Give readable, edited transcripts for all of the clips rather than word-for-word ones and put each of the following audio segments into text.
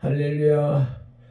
할렐루야.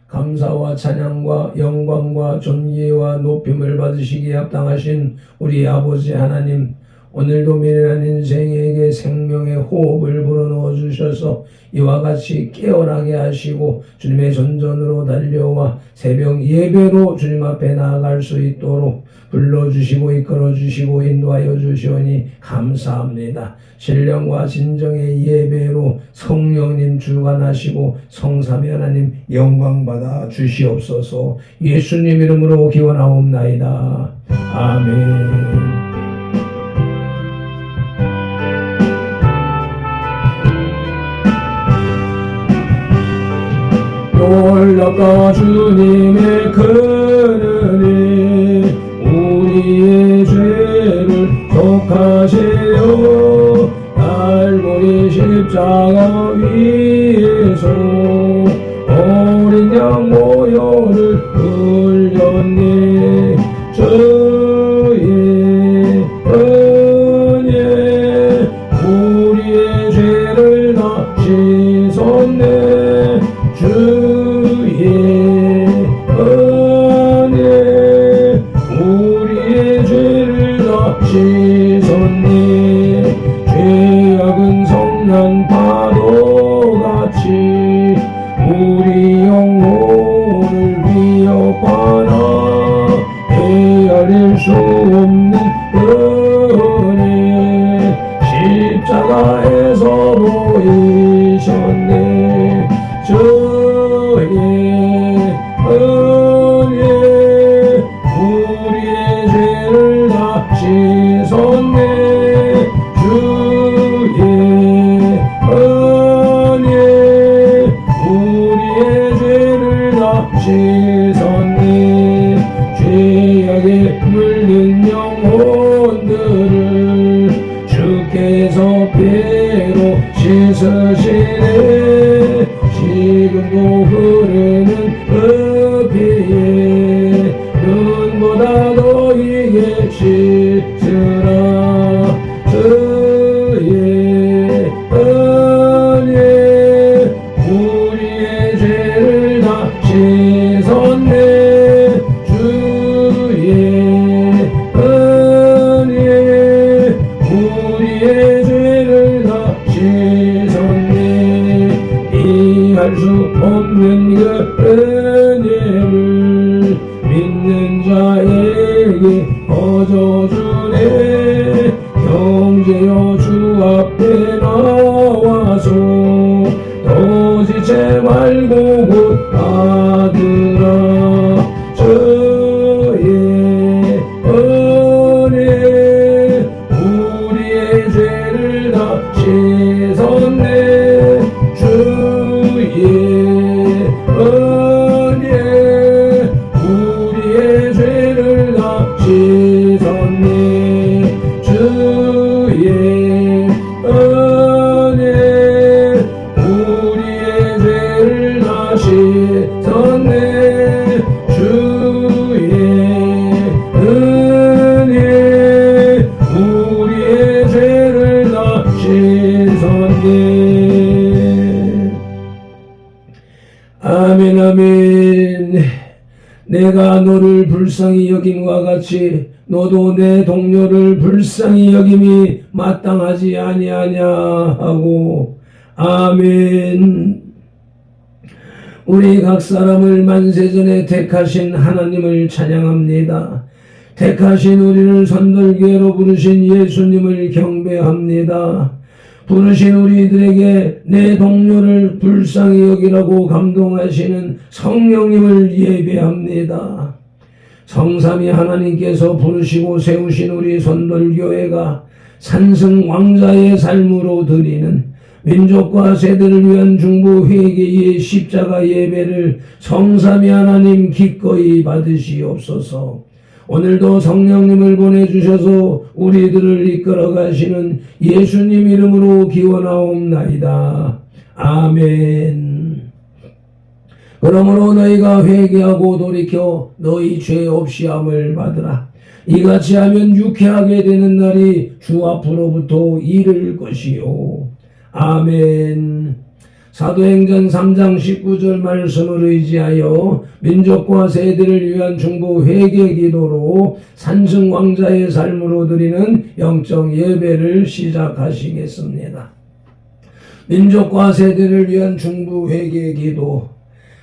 감사와 찬양과 영광과 존귀와 높임을 받으시기에 합당하신 우리 아버지 하나님, 오늘도 미련한 인생에게 생명의 호흡을 불어넣어 주셔서 이와 같이 깨어나게 하시고 주님의 전전으로 달려와 새벽 예배로 주님 앞에 나아갈 수 있도록 불러주시고 이끌어주시고 인도하여 주시오니 감사합니다. 신령과 진정의 예배로 성령님 주관하시고 성삼위 하나님 영광받아 주시옵소서. 예수님 이름으로 기원하옵나이다. 아멘. 놀랍다 주님의 큰 은혜, 우리의 죄를 속하세요. 갈보리 십자가 위에서 어린 양 모혈을 흘렸네. 주의 은혜 우리의 죄를 다 씻었네. 주의 은혜 우리의 죄를 다 씻었네. 죄악은 성난 파도같이 우리 영혼을 위협하나 헤아릴 수 없는 은혜 십자가에서 보이셨네. 주의 은혜 우리의 죄를 다 씻었네. 주의 은혜 우리의 죄를 다 씻었네. 죄악에 물든 영혼들을 주께서 피로 씻으시네. 지금도 흐르는 피에 눈보다 너희의 씻으라. 주의 은혜 우리의 죄를 다 씻었네. 주의 은혜 우리의 죄를 다 씻었네. 이해할 수 없는 그 은혜를 믿는 자에게 거저주네. 형제여 주 앞에 나와서 더 지체 말고 곧 받으라. 주의 은혜 우리의 죄를 다 씻었네. 주의 은혜 우리의 죄를 다 씻었네. 주의 은혜 우리의 죄를 다 씻었네. 주의 은혜 우리의 죄를 다 씻었네. 아멘 아멘. 내가 너를 불쌍히 여김과 같이 너도 내 동료를 불쌍히 여김이 마땅하지 아니하냐 하고. 아멘. 우리 각 사람을 만세전에 택하신 하나님을 찬양합니다. 택하신 우리를 선돌교회로 부르신 예수님을 경배합니다. 부르신 우리들에게 내 동료를 불쌍히 여기라고 감동하시는 성령님을 예배합니다. 성삼위 하나님께서 부르시고 세우신 우리 선돌교회가 산승 왕자의 삶으로 드리는 민족과 세대를 위한 중보 회개의 십자가 예배를 성삼위 하나님 기꺼이 받으시옵소서. 오늘도 성령님을 보내주셔서 우리들을 이끌어 가시는 예수님 이름으로 기원하옵나이다. 아멘. 그러므로 너희가 회개하고 돌이켜 너희 죄 없이함을 받으라. 이같이 하면 유쾌하게 되는 날이 주 앞으로부터 이를 것이요. 아멘. 사도행전 3장 19절 말씀을 의지하여 민족과 세대를 위한 중보 회개 기도로 산승왕자의 삶으로 드리는 영적 예배를 시작하시겠습니다. 민족과 세대를 위한 중보 회개 기도.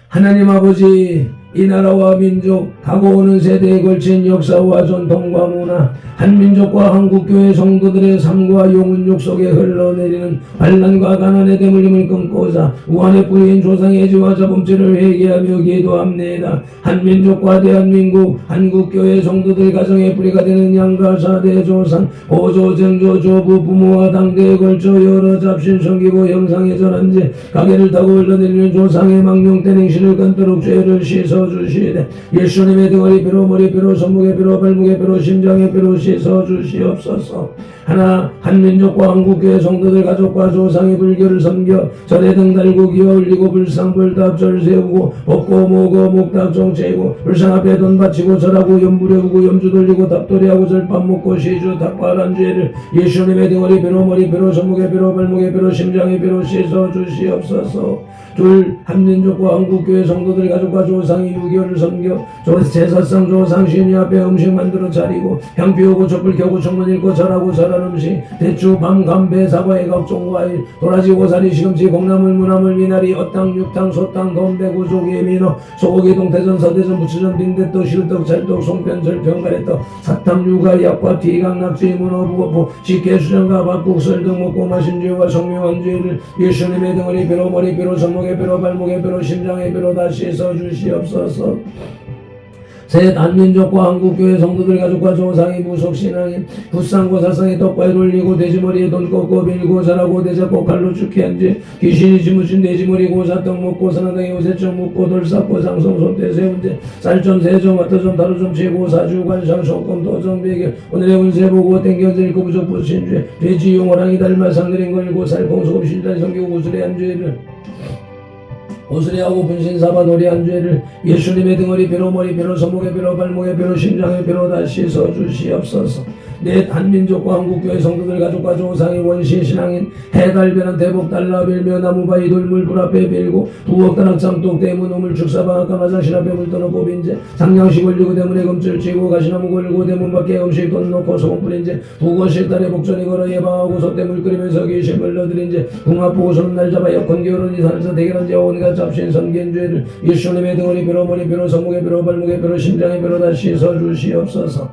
하나님 아버지, 이 나라와 민족, 다가오는 세대에 걸친 역사와 전통과 문화, 한민족과 한국교회 성도들의 삶과 영혼욕 속에 흘러내리는 반란과 가난의 대물림을 끊고자 우한의 뿌리인 조상의 죄와 자범죄를 회개하며 기도합니다. 한민족과 대한민국, 한국교회 성도들 가정의 뿌리가 되는 양가 사대 조상, 보조, 정조, 조부, 부모와 당대에 걸쳐 여러 잡신, 성기고 형상의 전한제, 가게를 타고 흘러내리는 조상의 망명된 행실을 끊도록 죄를 씻어주시되 예수님의 등허리 뼈로 머리 뼈로 손목의 뼈로 발목의 뼈로 심장의 뼈로 씻어주시옵소서. 하나 한민족과 한국교회 성도들 가족과 조상의 불교를 섬겨 절에 등 달고 기어 올리고 불상불답절 세우고 먹고 먹어 목답 정체고 불상 앞에 돈 바치고 절하고 염불해오고 염주 돌리고 답돌이하고 절밥 먹고 시주 닭발한 죄를 예수님의 등허리 뼈로 머리 뼈로 손목의 뼈로 발목의 뼈로 심장의 뼈로 씻어주시옵소서. 둘 한민족과 한국교회 성도들 가족과 조상이 유교를 섬겨 제사상 조상 신이 앞에 음식 만들어 차리고 향 피우고 촛불 켜고 청문 읽고 절하고 절한 음식 대추 밤 감배 사과의 각종 과일 도라지 고사리 시금치 콩나물 무나물 미나리 어탕 육탕 소탕 덤배 구조기 민어 소고기 동태전 서대전 부추전 빈대떡 실떡 찰떡 송편 절편 가래떡 사탕 유가 약과 티강 낙지 문어 부거포 식혜 수정과 밥국 설 등 먹고 마신 죄와 성명한 죄를 예수님의 등허리 뼈로 머리 뼈로 손목의 뼈로 발목의 뼈로 심장의 뼈로 다 씻어주시옵소서. 셋 한민족과 한국교회 성도들 가족과 조상이 무속신앙인 붓상고 사상에 떡과에 돌리고 돼지머리에 돈 꺾고 밀고 자라고 대잡고 칼로 죽게 한지 귀신이 지무친 돼지머리 고사떡 먹고 사나당에 요새점 묻고 돌쌓고 상성 소태 세운제 쌀점 세점 와터점 다루점 제고 사주 관상 소금 도점 베개 오늘의 운세 보고 땡겨질 그 부족 부신죄 돼지 용호랑이 닮아 상그린 걸고 살콩소금 신달 성교 구슬의 한 죄를 오스리하고 분신사바 놀이한 죄를 예수님의 등허리 뼈로 머리 뼈로 손목의 뼈로 발목의 뼈로 심장의 뼈로 다 씻어주시옵소서. 넷 한민족과 한국교회 성도들 가족과 조상이 원시 신앙인 해달변한 대복 달라 빌며 나무바위 돌물 불 앞에 빌고 부엌 다락장 똑 대문 우물 축사방 아까 화장실 앞에 물 떠놓고 빈제 상냥식 올리고 대문에 금줄 치고 가시나무 걸고 대문 밖에 음식 돈 놓고 소금 뿌린 제 부거실 달에 복전이 걸어 예방하고 솥대물 끓이면서 귀신 불러들인 제 궁합 보고 손 날 잡아 여건 결혼이 살서 대결한 제 온갖 잡신 섬긴 죄를 예수님의 등허리 뼈로 머리 뼈로 손목의 뼈로 발목의 뼈로 심장의 뼈로 다 씻어주시옵소서.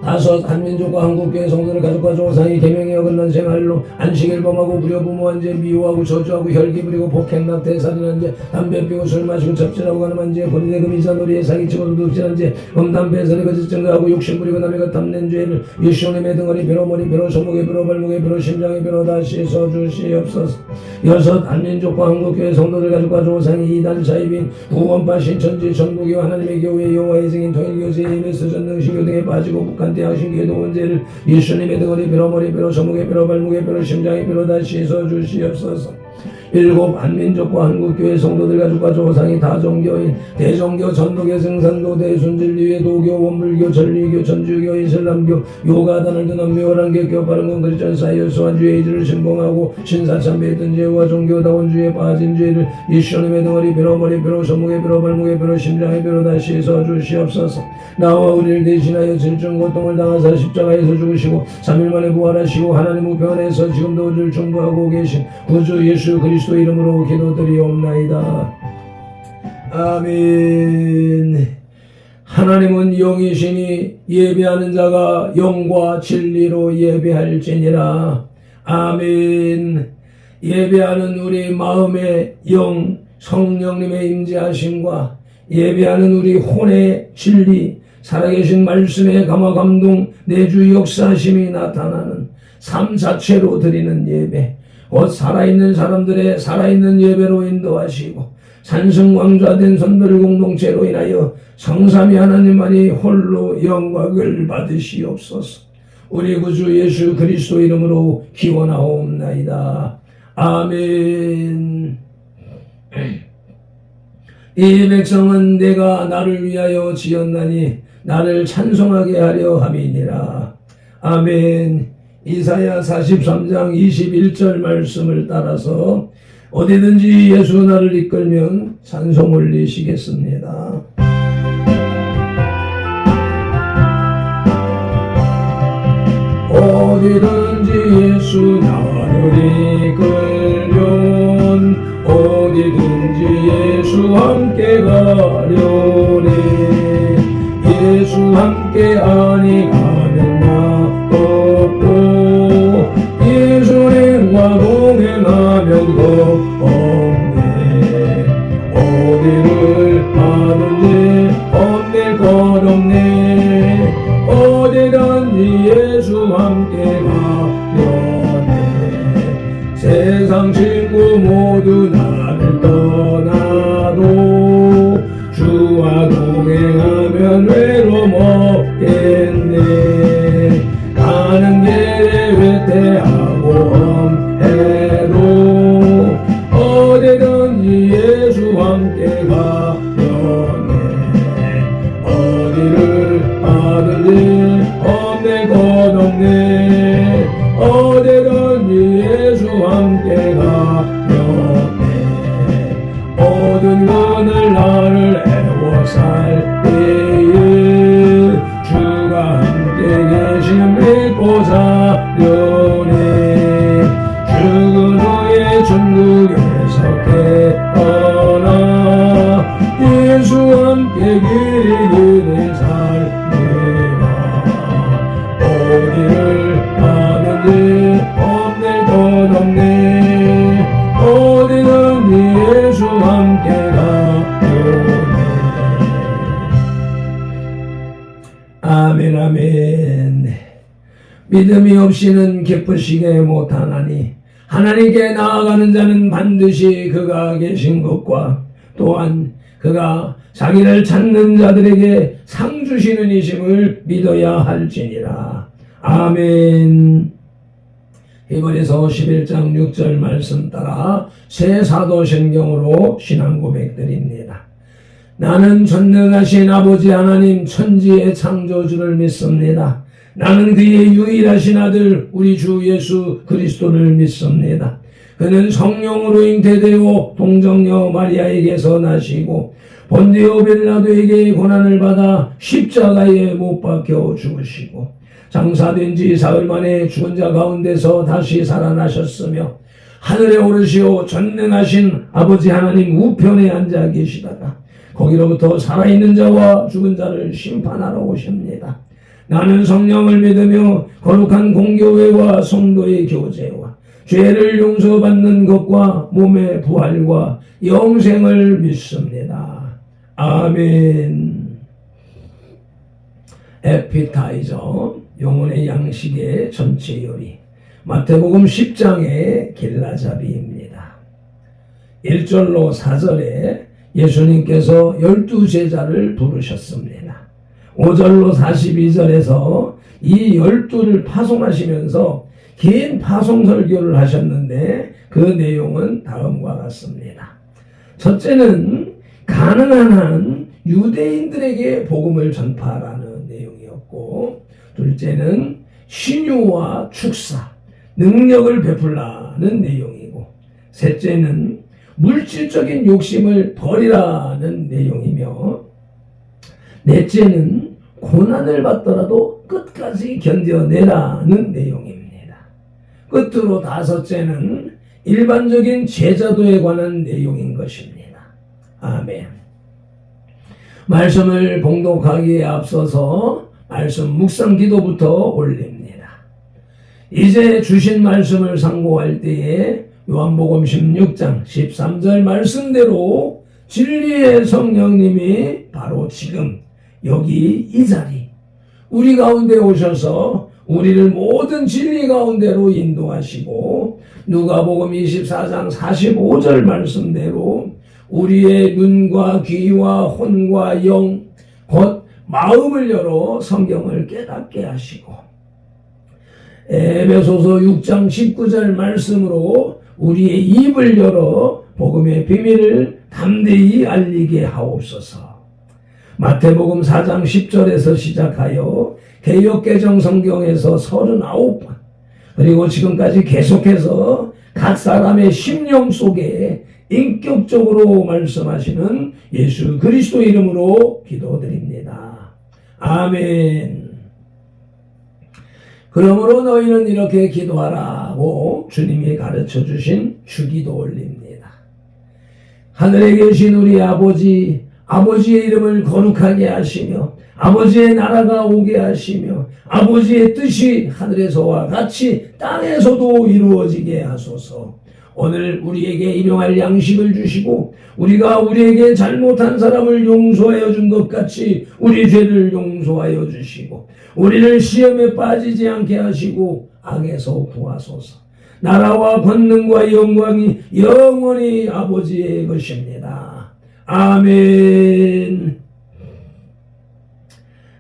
다섯 한민족과 한국교회 성도들 가족과 조상이 계명에 어긋난 생활로 안식일 범하고 무려 부모한 죄 미워하고 저주하고 혈기 부리고 폭행 낙태 살인한 죄 담배 피우고 술 마시고 접질하고 가늠한 죄 고리대 금이자 놀이에 사기치고 도둑질한 죄 음담 배설에 거짓 증거하고 욕심 부리고 남의 것 탐낸 죄를 예수님의 등허리 뼈로 머리 뼈로 손목의 뼈로 발목의 뼈로 심장의 뼈로 다 씻어주시옵소서. 여섯 한민족과 한국교회 성도들 가족과 조상이 이단 사입인 구원파 신천지 전부교 하나님의 교회 여호와의 증인 통일교제 EMS 전능신교 등에 빠지고 북한 대학신교회 동원제를 예수님의 등허리 뼈로 머리 뼈로 손목의 뼈로 발목의 뼈로 심장의 뼈로 다 씻어주시옵소서. 일곱 한민족과 한국교회 성도들 가족과 조상이 다종교인 대종교 전도교 생산도 대순진리회 도교 원불교 전리교 전주교 이슬람교 요가단을 드는 묘한 개교 바른건 그리스도 사이어스와 주의 이들을 신봉하고 신사참배했던 죄와 종교다운 죄에 빠진 죄를 예수님의 등허리 뼈로 머리 뼈로 손목의 뼈로 발목의 뼈로 심장의 뼈로 다 씻어주시옵소서. 나와 우리를 대신하여 질중 고통을 당하사 십자가에서 죽으시고 3일 만에 부활하시고 하나님 우편에서 지금도 우리를 중보하고 계신 구주 예수 그리스도 이름으로 기도드리옵나이다. 아멘. 하나님은 영이시니 예배하는 자가 영과 진리로 예배할지니라. 아멘. 예배하는 우리 마음의 영 성령님의 임재하심과 예배하는 우리 혼의 진리 살아계신 말씀의 감화 감동 내주 역사심이 나타나는 삶 자체로 드리는 예배 곧 살아있는 사람들의 살아있는 예배로 인도하시고 산성왕좌된 선별 공동체로 인하여 성삼위 하나님만이 홀로 영광을 받으시옵소서. 우리 구주 예수 그리스도 이름으로 기원하옵나이다. 아멘. 이 백성은 내가 나를 위하여 지었나니 나를 찬송하게 하려 함이니라. 아멘. 이사야 43장 21절 말씀을 따라서 어디든지 예수 나를 이끌면 찬송 올리시겠습니다. 어디든지 예수 나를 이끌면 어디든지 예수 함께 가려네. 예수 함께 아니 가면 나 없고 예수님과 동행하면 겁 없네. 어디를 가든지 없네 것 없네. 어디든지 예수 함께 가려네. 세상 친구 모두 나를 떠나도 주와 동행하면 외로움 없겠네. 가는 길에 회퇴하고 엄해도 어디든지 예수 함께 가려네. 어디를 가든지 없네 것 없네. 어디든지 예수 함께 가려네. 모든 것을 나를 애워살 때에 주가 함께 계심 믿고 사려네. 죽은 후에 천국에서 깨어나 예수 함께 길이 살리라. 어디를 가든지 없네 것 없네. 어디든지 예수 함께 가려네. 아멘 아멘. 믿음이 없이는 기쁘시게 못하나니 하나님께 나아가는 자는 반드시 그가 계신 것과 또한 그가 자기를 찾는 자들에게 상 주시는 이심을 믿어야 할지니라. 아멘. 히브리서 11장 6절 말씀 따라 새 사도신경으로 신앙 고백드립니다. 나는 전능하신 아버지 하나님 천지의 창조주를 믿습니다. 나는 그의 유일하신 아들 우리 주 예수 그리스도를 믿습니다. 그는 성령으로 잉태되어 동정녀 마리아에게서 나시고 본디오 빌라도에게 고난을 받아 십자가에 못 박혀 죽으시고 장사된 지 사흘 만에 죽은 자 가운데서 다시 살아나셨으며 하늘에 오르시어 전능하신 아버지 하나님 우편에 앉아 계시다가 거기로부터 살아있는 자와 죽은 자를 심판하러 오십니다. 나는 성령을 믿으며 거룩한 공교회와 성도의 교제와 죄를 용서받는 것과 몸의 부활과 영생을 믿습니다. 아멘. 에피타이저 영혼의 양식의 전체 요리 마태복음 10장의 길라잡이입니다. 1절로 4절에 예수님께서 12제자를 부르셨습니다. 5절로 42절에서 이 12를 파송하시면서 긴 파송 설교를 하셨는데 그 내용은 다음과 같습니다. 첫째는 가능한 한 유대인들에게 복음을 전파하라는 내용이었고, 둘째는 신유와 축사, 능력을 베풀라는 내용이고, 셋째는 물질적인 욕심을 버리라는 내용이며, 넷째는 고난을 받더라도 끝까지 견뎌내라는 내용입니다. 끝으로 다섯째는 일반적인 제자도에 관한 내용인 것입니다. 아멘. 말씀을 봉독하기에 앞서서 말씀 묵상 기도부터 올립니다. 이제 주신 말씀을 상고할 때에 요한복음 16장 13절 말씀대로 진리의 성령님이 바로 지금 여기 이 자리 우리 가운데 오셔서 우리를 모든 진리 가운데로 인도하시고, 누가복음 24장 45절 말씀대로 우리의 눈과 귀와 혼과 영, 곧 마음을 열어 성경을 깨닫게 하시고, 에베소서 6장 19절 말씀으로 우리의 입을 열어 복음의 비밀을 담대히 알리게 하옵소서. 마태복음 4장 10절에서 시작하여 개역개정 성경에서 39번, 그리고 지금까지 계속해서 각 사람의 심령 속에 인격적으로 말씀하시는 예수 그리스도 이름으로 기도드립니다. 아멘. 그러므로 너희는 이렇게 기도하라고 주님이 가르쳐 주신 주기도 올립니다. 하늘에 계신 우리 아버지, 아버지의 이름을 거룩하게 하시며 아버지의 나라가 오게 하시며 아버지의 뜻이 하늘에서와 같이 땅에서도 이루어지게 하소서. 오늘 우리에게 일용할 양식을 주시고 우리가 우리에게 잘못한 사람을 용서하여 준 것 같이 우리 죄를 용서하여 주시고 우리를 시험에 빠지지 않게 하시고 악에서 구하소서. 나라와 권능과 영광이 영원히 아버지의 것입니다. 아멘.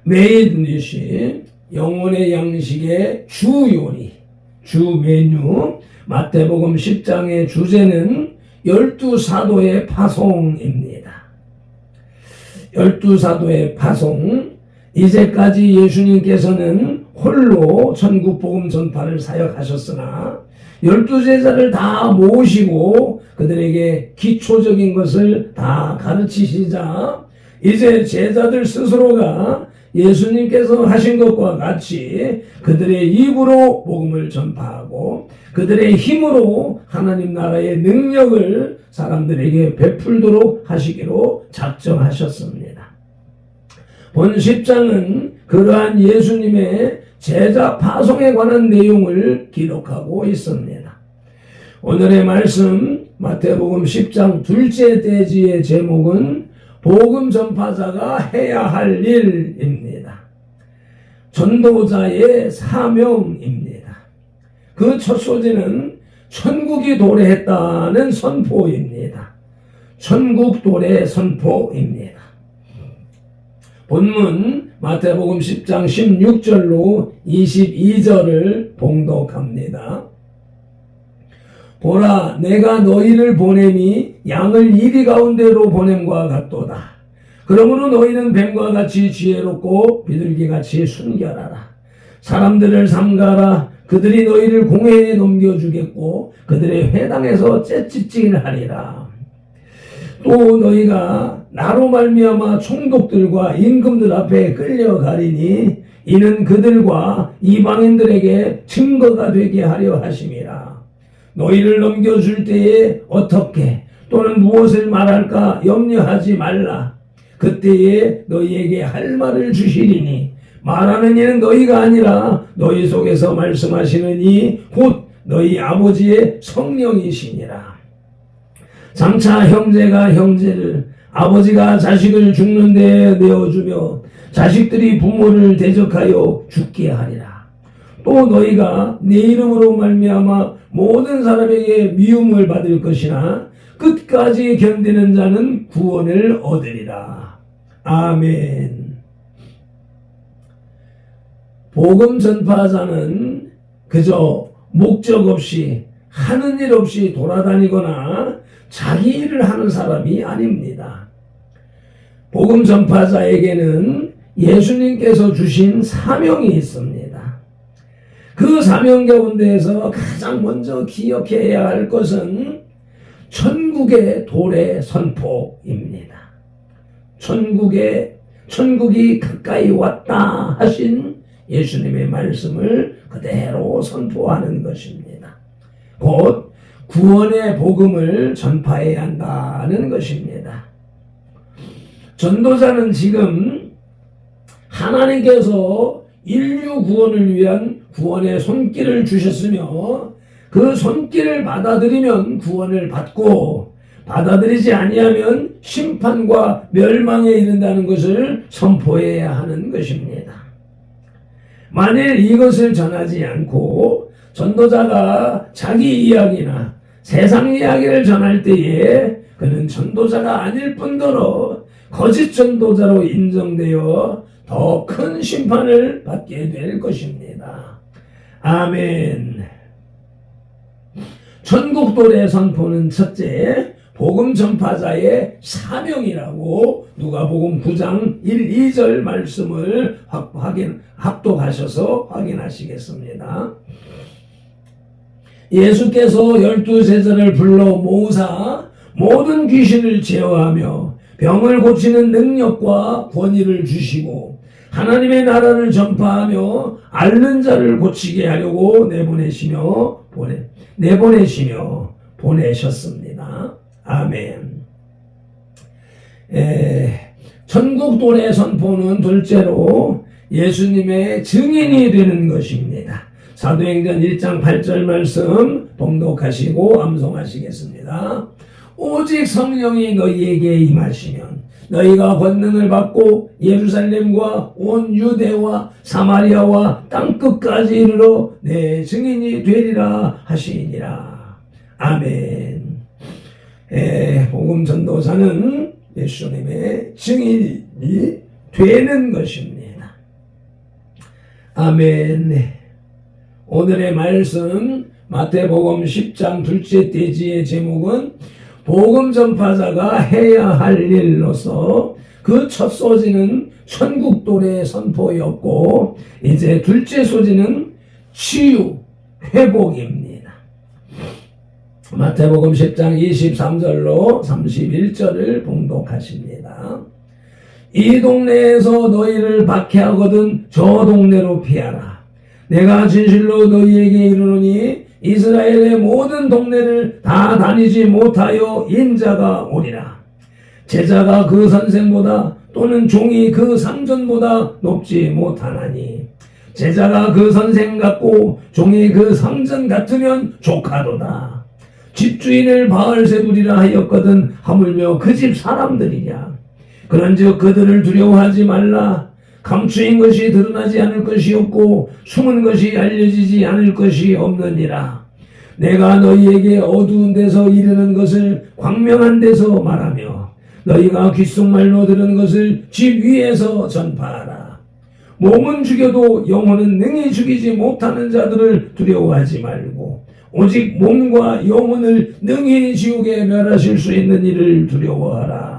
매일 드시 영혼의 양식의 주 요리, 주 메뉴 마태복음 10장의 주제는 12사도의 파송입니다. 12사도의 파송. 이제까지 예수님께서는 홀로 전국 복음 전파를 사역하셨으나 12제자를 다 모으시고 그들에게 기초적인 것을 다 가르치시자 이제 제자들 스스로가 예수님께서 하신 것과 같이 그들의 입으로 복음을 전파하고 그들의 힘으로 하나님 나라의 능력을 사람들에게 베풀도록 하시기로 작정하셨습니다. 본 10장은 그러한 예수님의 제자 파송에 관한 내용을 기록하고 있습니다. 오늘의 말씀 마태복음 10장 둘째 대지의 제목은 복음 전파자가 해야 할 일입니다. 전도자의 사명입니다. 그 첫 소재는 천국이 도래했다는 선포입니다. 천국 도래 선포입니다. 본문 마태복음 10장 16절로 22절을 봉독합니다. 보라, 내가 너희를 보냄이 양을 이리 가운데로 보냄과 같도다. 그러므로 너희는 뱀과 같이 지혜롭고 비둘기같이 순결하라. 사람들을 삼가라. 그들이 너희를 공회에 넘겨주겠고 그들의 회당에서 째찍질하리라. 또 너희가 나로 말미암아 총독들과 임금들 앞에 끌려가리니 이는 그들과 이방인들에게 증거가 되게 하려 하심이라. 너희를 넘겨줄 때에 어떻게 또는 무엇을 말할까 염려하지 말라. 그때에 너희에게 할 말을 주시리니 말하는 이는 너희가 아니라 너희 속에서 말씀하시는 이 곧 너희 아버지의 성령이시니라. 장차 형제가 형제를 아버지가 자식을 죽는 데 내어주며 자식들이 부모를 대적하여 죽게 하리라. 또 너희가 내 이름으로 말미암아 모든 사람에게 미움을 받을 것이나 끝까지 견디는 자는 구원을 얻으리라. 아멘. 복음 전파자는 그저 목적 없이 하는 일 없이 돌아다니거나 자기 일을 하는 사람이 아닙니다. 복음 전파자에게는 예수님께서 주신 사명이 있습니다. 그 사명 가운데에서 가장 먼저 기억해야 할 것은 천국의 도래 선포입니다. 천국이 가까이 왔다 하신 예수님의 말씀을 그대로 선포하는 것입니다. 곧 구원의 복음을 전파해야 한다는 것입니다. 전도자는 지금 하나님께서 인류 구원을 위한 구원의 손길을 주셨으며 그 손길을 받아들이면 구원을 받고 받아들이지 아니하면 심판과 멸망에 이른다는 것을 선포해야 하는 것입니다. 만일 이것을 전하지 않고 전도자가 자기 이야기나 세상 이야기를 전할 때에 그는 전도자가 아닐 뿐더러 거짓 전도자로 인정되어 더 큰 심판을 받게 될 것입니다. 아멘. 천국 도래 선포는 첫째, 복음 전파자의 사명이라고 누가복음 9장 1, 2절 말씀을 합독하셔서 확인하시겠습니다. 예수께서 12제자를 불러 모으사 모든 귀신을 제어하며 병을 고치는 능력과 권위를 주시고 하나님의 나라를 전파하며 앓는 자를 고치게 하려고 내보내시며 보내셨습니다. 아멘. 천국 도래 선포는 둘째로 예수님의 증인이 되는 것입니다. 사도행전 1장 8절 말씀 봉독하시고 암송하시겠습니다. 오직 성령이 너희에게 임하시면 너희가 권능을 받고 예루살렘과 온 유대와 사마리아와 땅끝까지 이르러 내 증인이 되리라 하시니라. 아멘. 복음 전도사는 예수님의 증인이 되는 것입니다. 아멘. 오늘의 말씀 마태복음 10장 둘째 대지의 제목은 복음 전파자가 해야 할 일로서 그 첫 소지는 천국 도래 선포였고 이제 둘째 소지는 치유 회복입니다. 마태복음 10장 23절로 31절을 봉독하십니다. 이 동네에서 너희를 박해하거든 저 동네로 피하라. 내가 진실로 너희에게 이르노니 이스라엘의 모든 동네를 다 다니지 못하여 인자가 오리라. 제자가 그 선생보다 또는 종이 그 상전보다 높지 못하나니 제자가 그 선생 같고 종이 그 상전 같으면 조카도다. 집주인을 바알세불이라 하였거든 하물며 그 집 사람들이냐. 그런즉 그들을 두려워하지 말라. 감추인 것이 드러나지 않을 것이 없고 숨은 것이 알려지지 않을 것이 없느니라. 내가 너희에게 어두운 데서 이르는 것을 광명한 데서 말하며 너희가 귓속말로 들은 것을 집 위에서 전파하라. 몸은 죽여도 영혼은 능히 죽이지 못하는 자들을 두려워하지 말고 오직 몸과 영혼을 능히 지옥에 멸하실 수 있는 이를 두려워하라.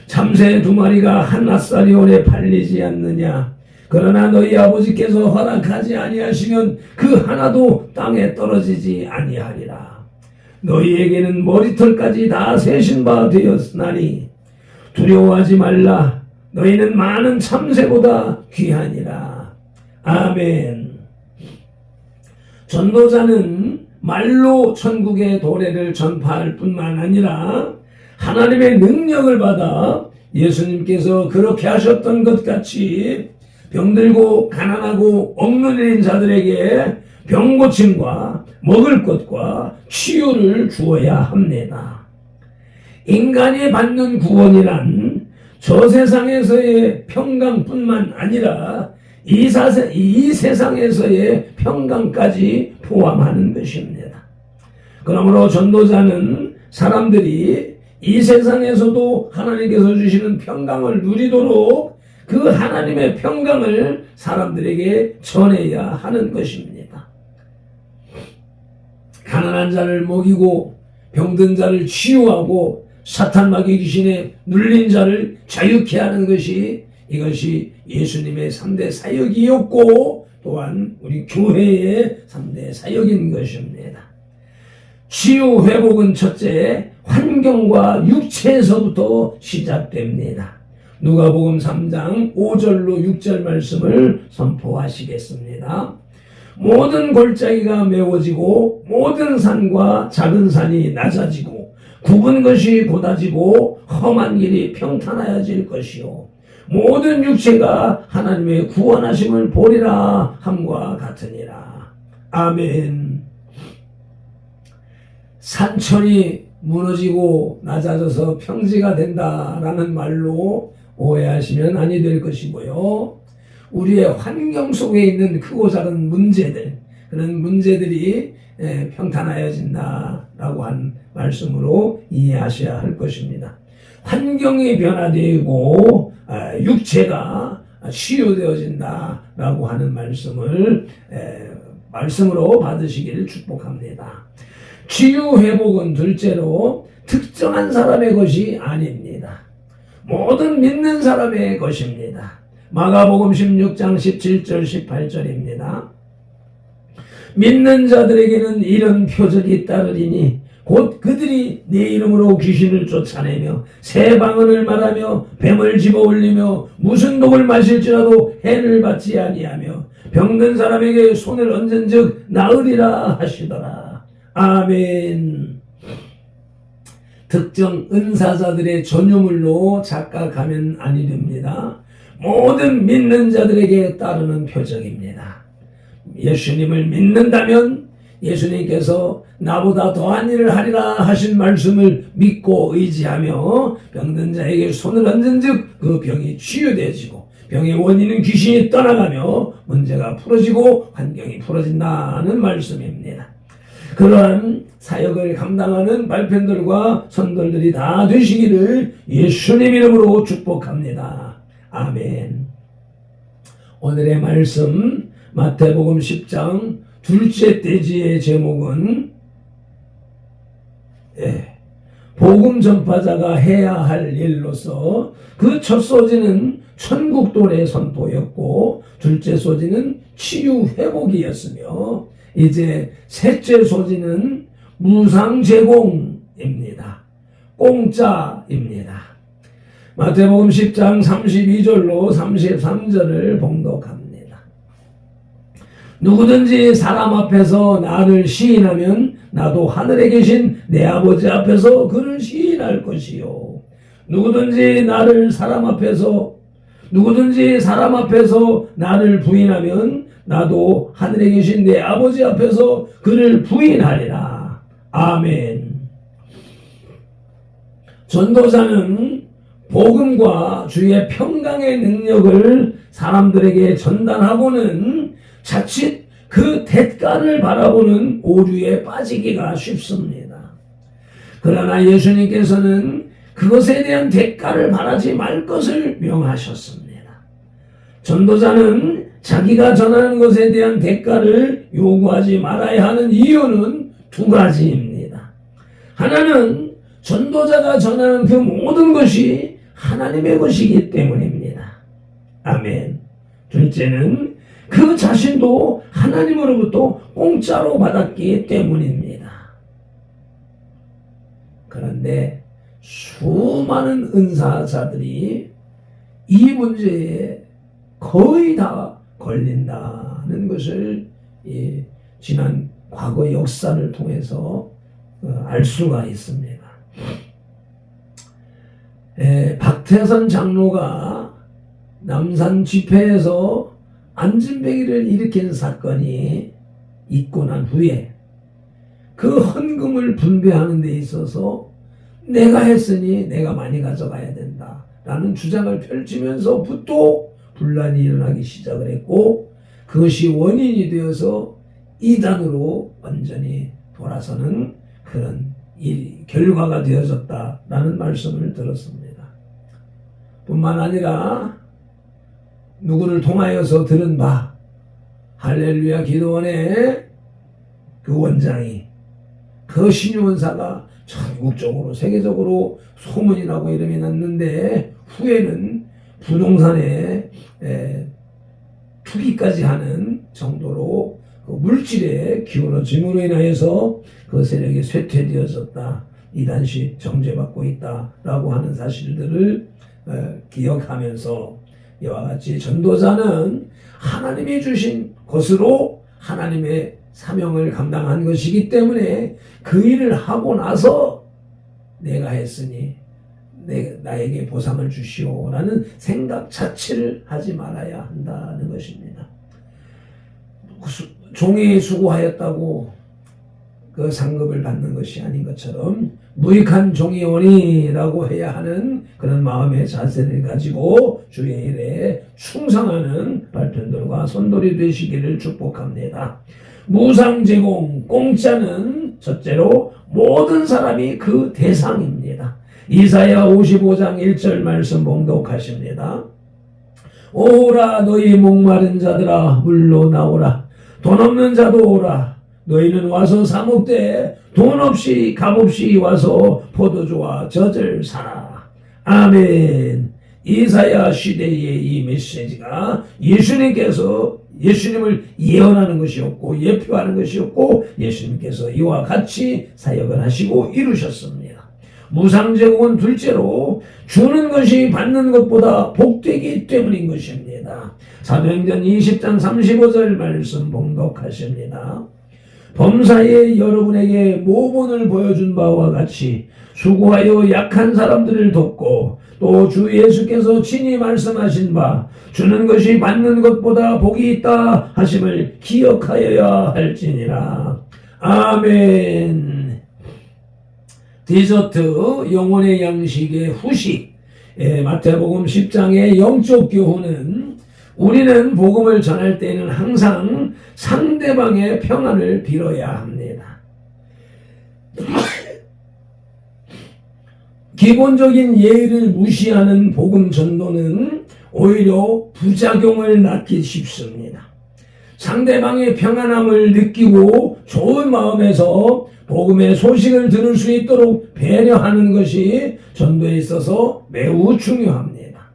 참새 2마리가 한 앗사리온에 팔리지 않느냐. 그러나 너희 아버지께서 허락하지 아니하시면 그 하나도 땅에 떨어지지 아니하리라. 너희에게는 머리털까지 다 세신 바 되었으나니 두려워하지 말라. 너희는 많은 참새보다 귀하니라. 아멘. 전도자는 말로 천국의 도래를 전파할 뿐만 아니라 하나님의 능력을 받아 예수님께서 그렇게 하셨던 것 같이 병들고 가난하고 억눌린 자들에게 병고침과 먹을 것과 치유를 주어야 합니다. 인간이 받는 구원이란 저 세상에서의 평강뿐만 아니라 이 세상에서의 평강까지 포함하는 것입니다. 그러므로 전도자는 사람들이 이 세상에서도 하나님께서 주시는 평강을 누리도록 그 하나님의 평강을 사람들에게 전해야 하는 것입니다. 가난한 자를 먹이고 병든 자를 치유하고 사탄 마귀 귀신에 눌린 자를 자유케 하는 것이 이것이 예수님의 3대 사역이었고 또한 우리 교회의 3대 사역인 것입니다. 치유 회복은 첫째 환경과 육체에서부터 시작됩니다. 누가복음 3장 5절로 6절 말씀을 선포하시겠습니다. 모든 골짜기가 메워지고 모든 산과 작은 산이 낮아지고 굽은 것이 곧아지고 험한 길이 평탄하여질 것이요 모든 육체가 하나님의 구원하심을 보리라 함과 같으니라. 아멘. 산천이 무너지고 낮아져서 평지가 된다라는 말로 오해하시면 아니 될 것이고요. 우리의 환경 속에 있는 크고 작은 문제들, 그런 문제들이 평탄하여진다라고 한 말씀으로 이해하셔야 할 것입니다. 환경이 변화되고 육체가 치유되어진다라고 하는 말씀으로 받으시기를 축복합니다. 치유 회복은 둘째로 특정한 사람의 것이 아닙니다. 모든 믿는 사람의 것입니다. 마가복음 16장 17절 18절입니다. 믿는 자들에게는 이런 표적이 따르리니 곧 그들이 내 이름으로 귀신을 쫓아내며 새 방언을 말하며 뱀을 집어올리며 무슨 독을 마실지라도 해를 받지 아니하며 병든 사람에게 손을 얹은즉 나으리라 하시더라. 아멘. 특정 은사자들의 전유물로 착각하면 아니 됩니다. 모든 믿는 자들에게 따르는 표적입니다. 예수님을 믿는다면 예수님께서 나보다 더한 일을 하리라 하신 말씀을 믿고 의지하며 병든 자에게 손을 얹은즉 그 병이 치유되어지고 병의 원인은 귀신이 떠나가며 문제가 풀어지고 환경이 풀어진다는 말씀입니다. 그러한 사역을 감당하는 발편들과 선돌들이 다 되시기를 예수님 이름으로 축복합니다. 아멘. 오늘의 말씀 마태복음 10장 둘째 떼지의 제목은 복음 전파자가 해야 할 일로서 그 첫 소지는 천국도래 선포였고 둘째 소지는 치유 회복이었으며 이제 셋째 소지는 무상 제공입니다. 공짜입니다. 마태복음 10장 32절로 33절을 봉독합니다. 누구든지 사람 앞에서 나를 시인하면 나도 하늘에 계신 내 아버지 앞에서 그를 시인할 것이요. 누구든지 사람 앞에서 나를 부인하면 나도 하늘에 계신 내 아버지 앞에서 그를 부인하리라. 아멘. 전도자는 복음과 주의 평강의 능력을 사람들에게 전달하고는 자칫 그 대가를 바라보는 오류에 빠지기가 쉽습니다. 그러나 예수님께서는 그것에 대한 대가를 바라지 말 것을 명하셨습니다. 전도자는 자기가 전하는 것에 대한 대가를 요구하지 말아야 하는 이유는 두 가지입니다. 하나는 전도자가 전하는 그 모든 것이 하나님의 것이기 때문입니다. 아멘. 둘째는 그 자신도 하나님으로부터 공짜로 받았기 때문입니다. 그런데 수많은 은사자들이 이 문제에 거의 다 걸린다는 것을 지난 과거 역사를 통해서 알 수가 있습니다. 박태선 장로가 남산 집회에서 안진뱅이를 일으킨 사건이 있고 난 후에 그 헌금을 분배하는 데 있어서 내가 했으니 내가 많이 가져가야 된다라는 주장을 펼치면서부터 분란이 일어나기 시작을 했고 그것이 원인이 되어서 이단으로 완전히 돌아서는 그런 결과가 되어졌다라는 말씀을 들었습니다. 뿐만 아니라 누구를 통하여서 들은 바 할렐루야 기도원의 그 원장이 그 신유원사가 전국적으로 세계적으로 소문이 나고 이름이 났는데 후에는 부동산에 투기까지 하는 정도로 그 물질에 기울어짐으로 인하여서 그 세력이 쇠퇴되어졌다. 이단시 정죄받고 있다라고 하는 사실들을 기억하면서 이와 같이 전도자는 하나님이 주신 것으로 하나님의 사명을 감당한 것이기 때문에 그 일을 하고 나서 내가 했으니 나에게 보상을 주시오라는 생각 자체를 하지 말아야 한다는 것입니다. 종이 수고하였다고 그 상급을 받는 것이 아닌 것처럼 무익한 종이오니라고 해야 하는 그런 마음의 자세를 가지고 주의 일에 충성하는 발편들과 선돌이 되시기를 축복합니다. 무상 제공, 공짜는 첫째로 모든 사람이 그 대상입니다. 이사야 55장 1절 말씀 봉독하십니다. 오라 너희 목마른 자들아 물로 나오라 돈 없는 자도 오라 너희는 와서 사 먹되 돈 없이 값없이 와서 포도주와 젖을 사라. 아멘. 이사야 시대의 이 메시지가 예수님을 예언하는 것이었고 예표하는 것이었고 예수님께서 이와 같이 사역을 하시고 이루셨습니다. 무상제공은 둘째로 주는 것이 받는 것보다 복되기 때문인 것입니다. 사도행전 20장 35절 말씀 봉독하십니다. 범사에 여러분에게 모본을 보여준 바와 같이 수고하여 약한 사람들을 돕고 또 주 예수께서 친히 말씀하신 바 주는 것이 받는 것보다 복이 있다 하심을 기억하여야 할지니라. 아멘. 디저트, 영혼의 양식의 후식. 마태복음 10장의 영적 교훈은 우리는 복음을 전할 때에는 항상 상대방의 평안을 빌어야 합니다. 기본적인 예의를 무시하는 복음 전도는 오히려 부작용을 낳기 쉽습니다. 상대방의 평안함을 느끼고 좋은 마음에서 복음의 소식을 들을 수 있도록 배려하는 것이 전도에 있어서 매우 중요합니다.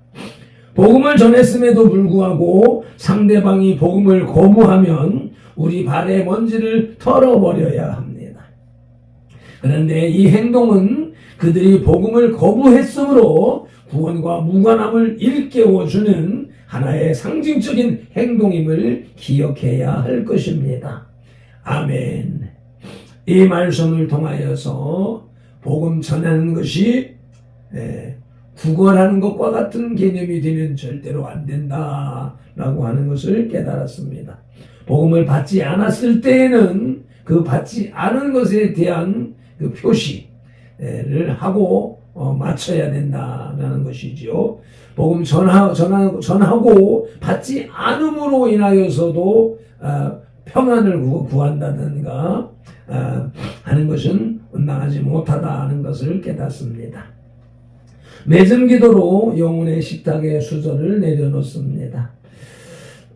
복음을 전했음에도 불구하고 상대방이 복음을 거부하면 우리 발의 먼지를 털어버려야 합니다. 그런데 이 행동은 그들이 복음을 거부했으므로 구원과 무관함을 일깨워주는 하나의 상징적인 행동임을 기억해야 할 것입니다. 아멘. 이 말씀을 통하여서 복음 전하는 것이 구걸하는 것과 같은 개념이 되면 절대로 안 된다라고 하는 것을 깨달았습니다. 복음을 받지 않았을 때에는 그 받지 않은 것에 대한 그 표시를 하고 맞춰야 된다는 것이지요. 복음 전하고 받지 않음으로 인하여서도 평안을 구한다든가 하는 것은 온당하지 못하다는 것을 깨닫습니다. 맺음 기도로 영혼의 식탁에 수저를 내려놓습니다.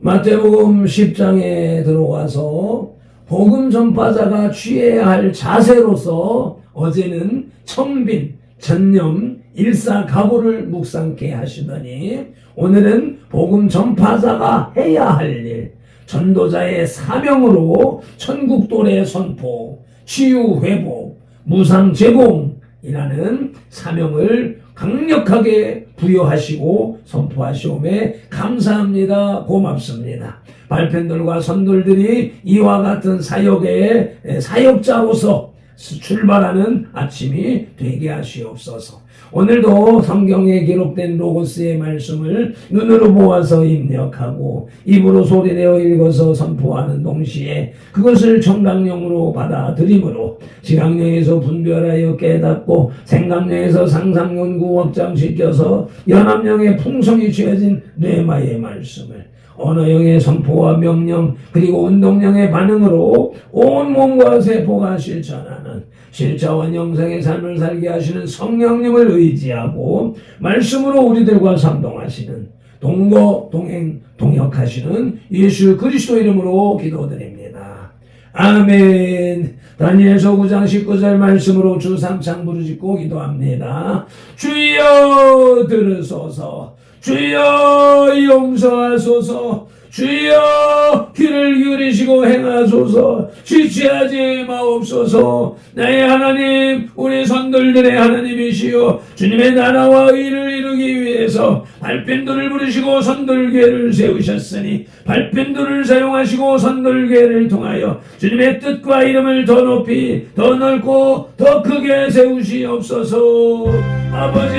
마태복음 10장에 들어와서 복음 전파자가 취해야 할 자세로서 어제는 청빈, 전념, 일사각오를 묵상케 하시더니 오늘은 복음 전파자가 해야 할 일, 전도자의 사명으로 천국도래 선포, 치유 회복, 무상 제공이라는 사명을 강력하게 부여하시고 선포하시오매 감사합니다. 고맙습니다. 발편들과 선돌들이 이와 같은 사역의 사역자로서 출발하는 아침이 되게 하시옵소서. 오늘도 성경에 기록된 로고스의 말씀을 눈으로 보아서 입력하고 입으로 소리내어 읽어서 선포하는 동시에 그것을 청각령으로 받아들임으로 지각령에서 분별하여 깨닫고 생각령에서 상상연구 확장시켜서 연합령의 풍성이 취해진 뇌마의 말씀을 언어형의 선포와 명령 그리고 운동령의 반응으로 온 몸과 세포가 실천하는 실자원 영생의 삶을 살게 하시는 성령님을 의지하고 말씀으로 우리들과 상동하시는 동거 동행 동역하시는 예수 그리스도 이름으로 기도드립니다. 아멘. 다니엘서 9장 19절 말씀으로 주 3창 부르짖고 기도합니다. 주여 들으소서. 주여 용서하소서. 주여 귀를 기울이시고 행하소서. 지체하지 마옵소서. 나의 하나님 우리 선들들의 하나님이시여 주님의 나라와 의를 이루기 위해서 발편들을 부르시고 선들교회를 세우셨으니 발편들을 사용하시고 선들교회를 통하여 주님의 뜻과 이름을 더 높이 더 넓고 더 크게 세우시옵소서. 아버지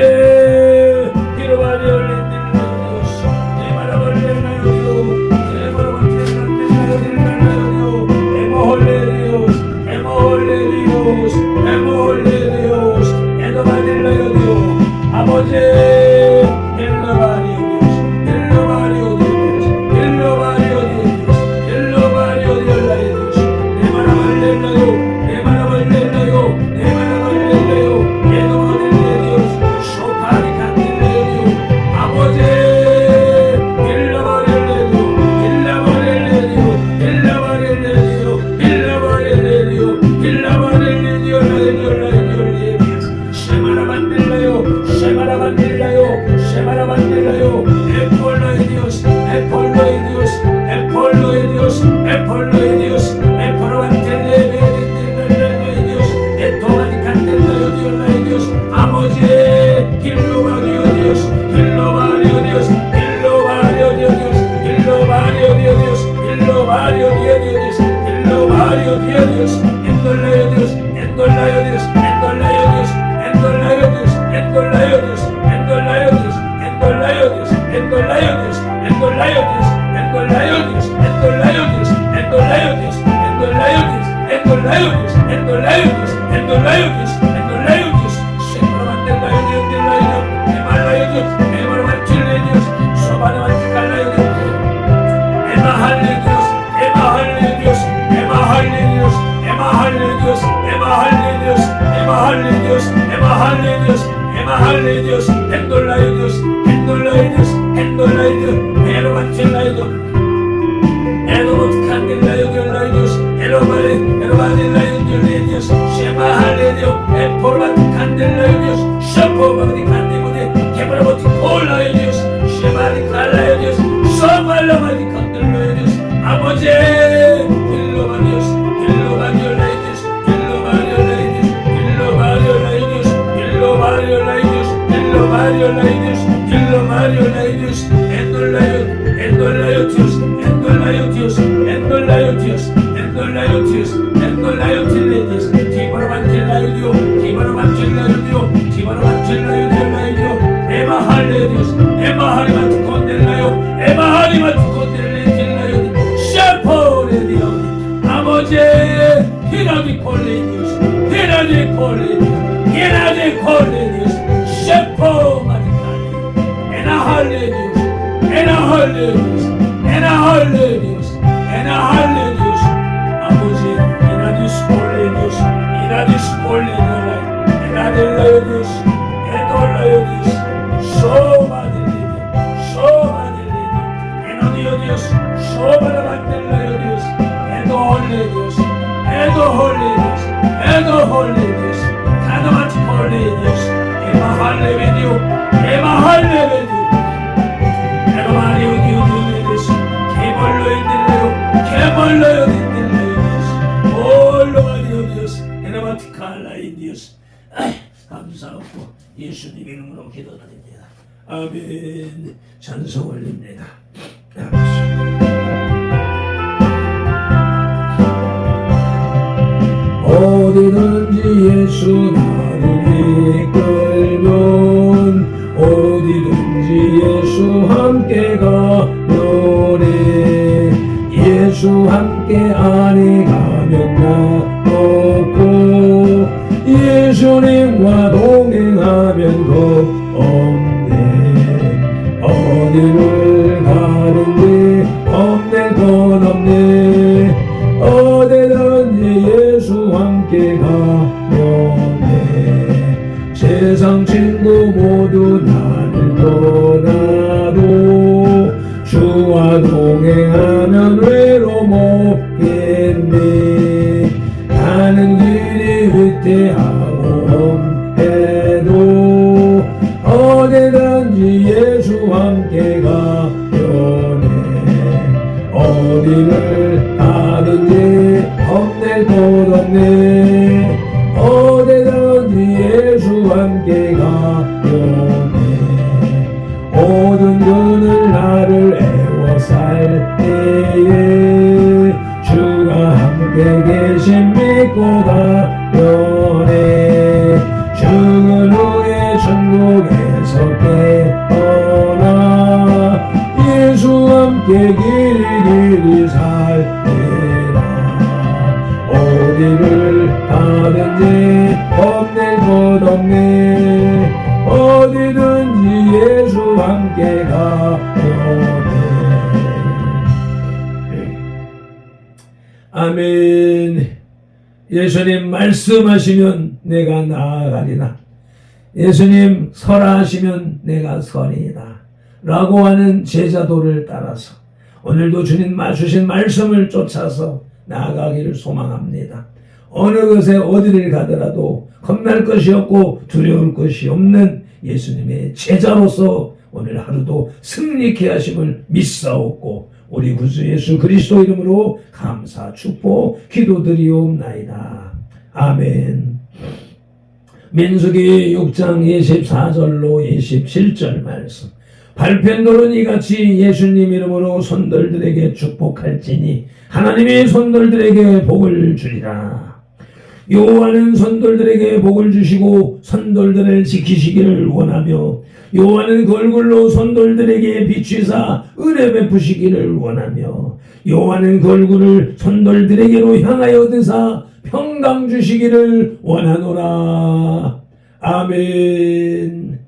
기도하리 올린 아버지 쉐마라 만들라요 Shemara Mandelayo, Epolo Dios, Epolo Dios, Epolo Dios, Epolo Dios, Epolo Dios, Etoman Candelayo Dios, Amoje, Kilovario Dios, Kilovario Dios, Kilovario Dios, Kilovario Dios, Kilovario Dios, Kilovario Dios, Endolayo Dios, Endolayo Dios, Endolayo Dios, Endolayo Dios, Endolayo Dios, Endolayo Dios, Endolayo Dios, Endolayo Dios, Endolayo Dios, Endolayo Dios, Endolayo Dios, Endolayo Dios, Endolayo Dios, Endolayo Dios, Endolayo Dios, Endolayo Dios, Endolayo Dios, Shemaramatelayo Dios, Emalayo Dios, Emaramatelayo Dios, Sobanamantelayo Dios, Emahalle Dios, Emahalle Dios, Emahalle Dios, Emahalle Dios, Emahalle Dios, Emahalle Dios, Emahalle Dios, Emahalle Dios, Endolayo Dios, Endolayo Dios, Endolayo Dios, Emaramatelayo Dios, Elomot Candelayo Dios, Elomalayo Dios, Shemahalle Dios, Epolat Candelayo Dios, Shapobati Candelayo, Kemaraboti Olayo Dios, Shemari Calayo Dios, Somalamati Candelayo Dios, Amoje, Ilomadios, Ilomadio Ladios, Ilomadio Ladios, Ilomadio Ladios, Ilomadio Ladios, Ilomadio Ladios, Ilomadio Ladios, Endolayo, Endolayo Dios, Endolayo Dios, Endolayo Dios, Endolayo Dios, Endolayo Dios, Tibarmantelayo Dios, Tibarmantelayo Dios, Tibarmantelayo Dios, Emahalle Dios, Emahalle Maticondelayo, Emahalle Maticondelayo, Shapore Dios, Amoje, Hiradi Cole Dios, Hiradi Cole Dios, Hiradi Cole Dios, Shapo Maticale, Enahalle Dios, Enahalle Dios, Enahalle Dios, Enahalle Dios, Amoje, Iradis Cole Dios, Iradis Cole Dios, Enadelayo Dios, Edolayo Dios, Soba de Dios, Soba de Dios, Enodio Dios, Soba de Bandelayo Dios, Edohole Dios, Edohole Dios, Edohole Dios, Canamat Cole Dios, Emahalle Vedio, Emahalle Vedio, Edomario Dios, Kebollo Indelayo, Kebollo Indelayo Dios, Olo Mario Dios, Enamat Calayo Dios. 감사하고 예수님 이름으로 기도드립니다. 아멘. 찬송 올립니다. 어디든지 예수 나를 이끌면 어디든지 예수 함께 가려네 예수 함께 안에 가면 나 없고 예수님과 동행하면 겁 없네 어디를 가는데 겁낼 것 없네 어디든지 예수 함께 가려네 세상 친구 모두 나를 떠나도 주와 동행하면 외로움 없겠네 가는 길이 위태하고 험해도 어디든지 예수 함께 가려네 어디를 가든지 겁낼 것 없네 어디든지 예수 함께 가려네 모든 그늘 나를 애워살 때에 주가 함께 계신 믿고 가려네 죽은 후에 천국에서 깨어나 예수 함께 길이 살 때라 어디를 가든지 겁낼 것 없네 어디든지 예수 함께 가려네 아멘. 예수님 말씀하시면 내가 나아가리라 예수님 설하시면 내가 서리이다 라고 하는 제자도를 따라서 오늘도 주님 주신 말씀을 쫓아서 나아가기를 소망합니다. 어느 곳에 어디를 가더라도 겁날 것이 없고 두려울 것이 없는 예수님의 제자로서 오늘 하루도 승리케 하심을 믿사옵고 우리 구주 예수 그리스도 이름으로 감사 축복 기도드리옵나이다. 아멘. 민수기 6장 24절로 27절 말씀. 발편도는 이같이 예수님 이름으로 손들들에게 축복할지니 하나님이 손들들에게 복을 주리라. 여호와는 손돌들에게 복을 주시고 손돌들을 지키시기를 원하며 여호와는 그 얼굴로 손돌들에게 비추사 은혜 베푸시기를 원하며 여호와는 그 얼굴을 손돌들에게로 향하여 드사 평강 주시기를 원하노라. 아멘.